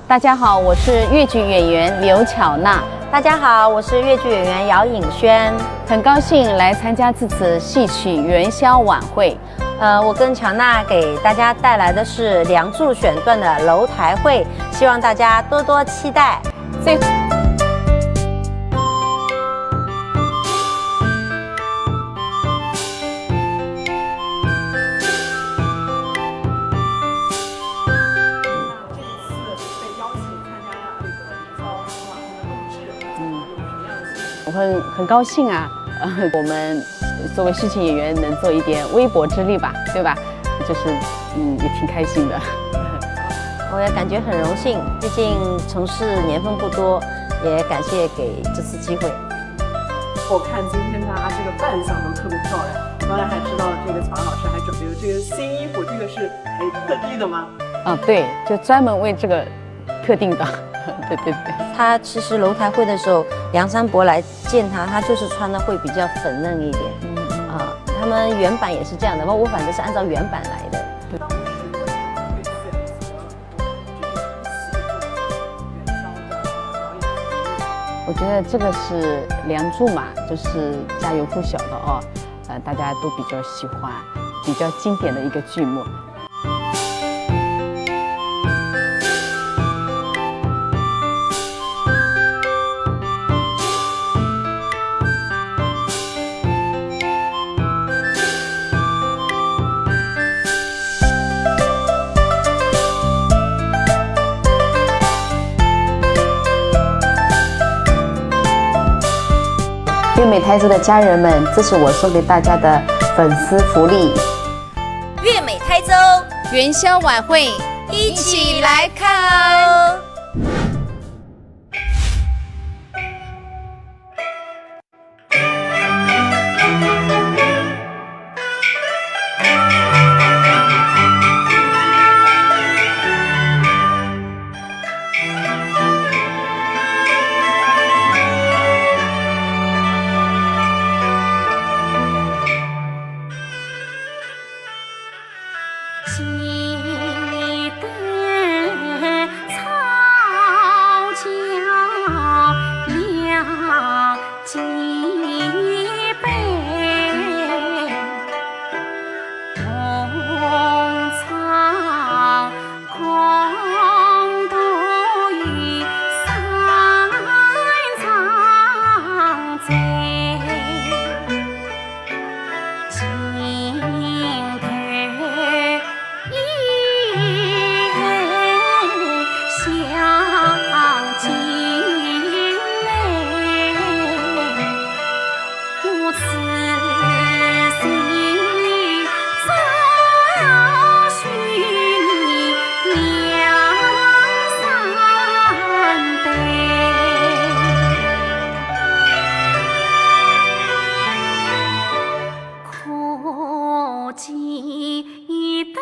大家好，我是越剧演员刘巧娜。大家好，我是越剧演员姚颖轩，很高兴来参加这次戏曲元宵晚会。我跟巧娜给大家带来的是《梁祝》选段的楼台会，希望大家多多期待。我很高兴啊，我们作为戏曲演员能做一点微薄之力吧，对吧？就是也挺开心的。我也感觉很荣幸，毕竟从事年份不多，也感谢给这次机会。我看今天大家这个扮相都特别漂亮，当然还知道这个乔安老师还准备了这个新衣服，这个是特地的吗？对，就专门为这个特定的。对。他其实楼台会的时候，梁山伯来见他，他就是穿的会比较粉嫩一点。他们原版也是这样的，我反正是按照原版来的。当时为什么会选择这种戏做元宵的表演节目？我觉得这个是《梁祝》嘛，就是家喻户晓的哦，大家都比较喜欢，比较经典的一个剧目。粤美台州的家人们，这是我送给大家的粉丝福利。粤美台州元宵晚会，一起来看哦！我是一片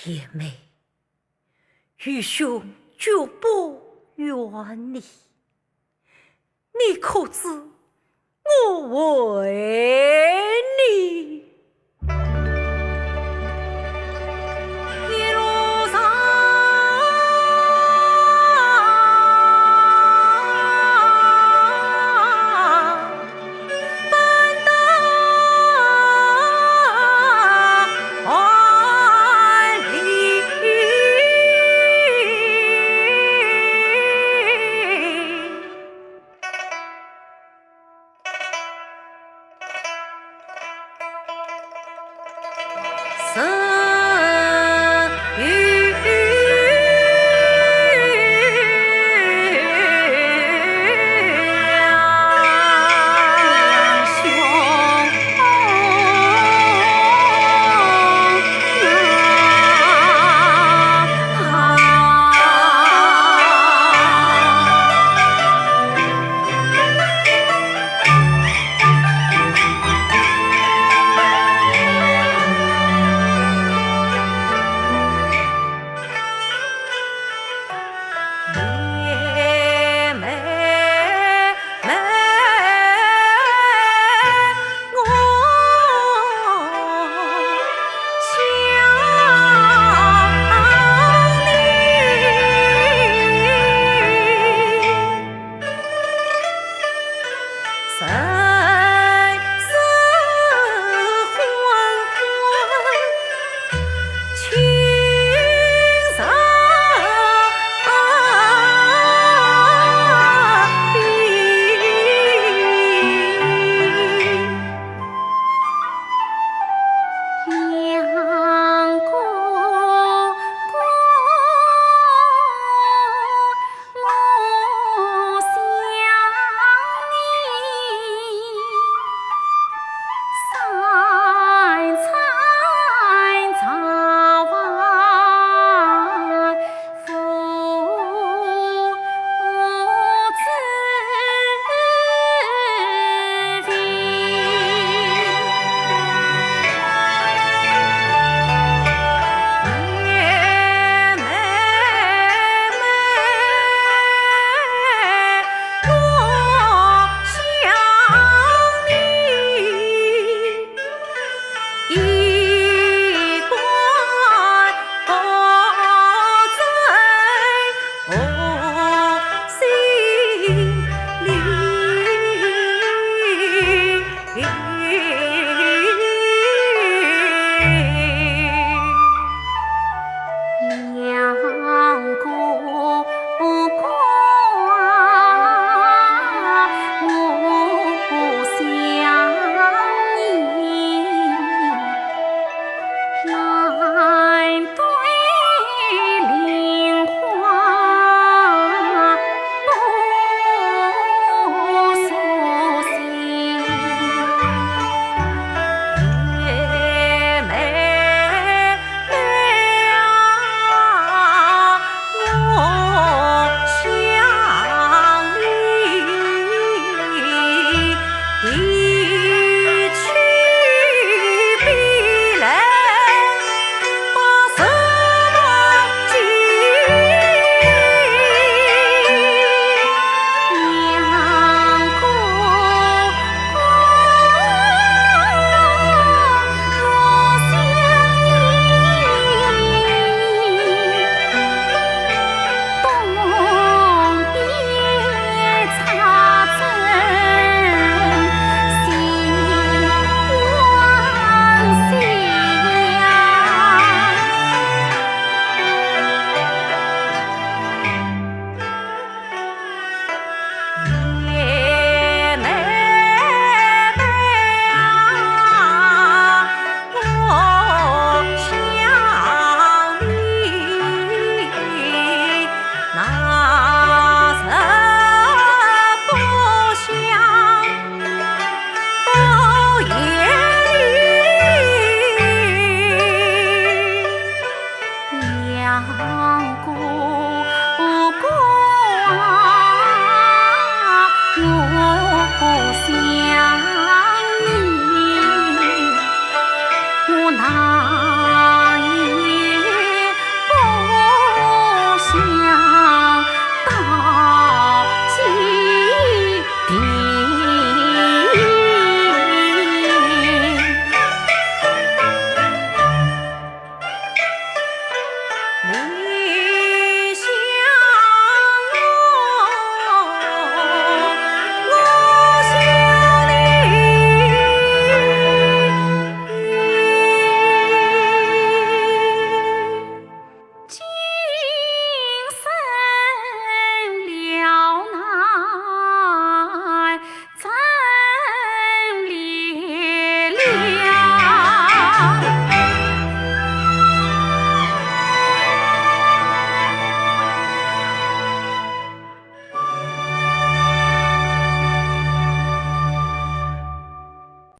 姐妹，愚兄绝不怨你，你可知我为你一路上奔到万里，生于两姐妹妹，我想你。人世昏昏，情深比。阳公公，我想你。三餐茶饭父子情，姐妹妹，我想你。一贯不在我心里。阳公公啊，我想你。蓝对菱花不苏醒，姐妹妹啊，我想你。一去必来把什么记？阳公公，我想你。东边插针心往西姐妹妹啊，我想你。那人不想到夜里，阳公公啊，我想你。我那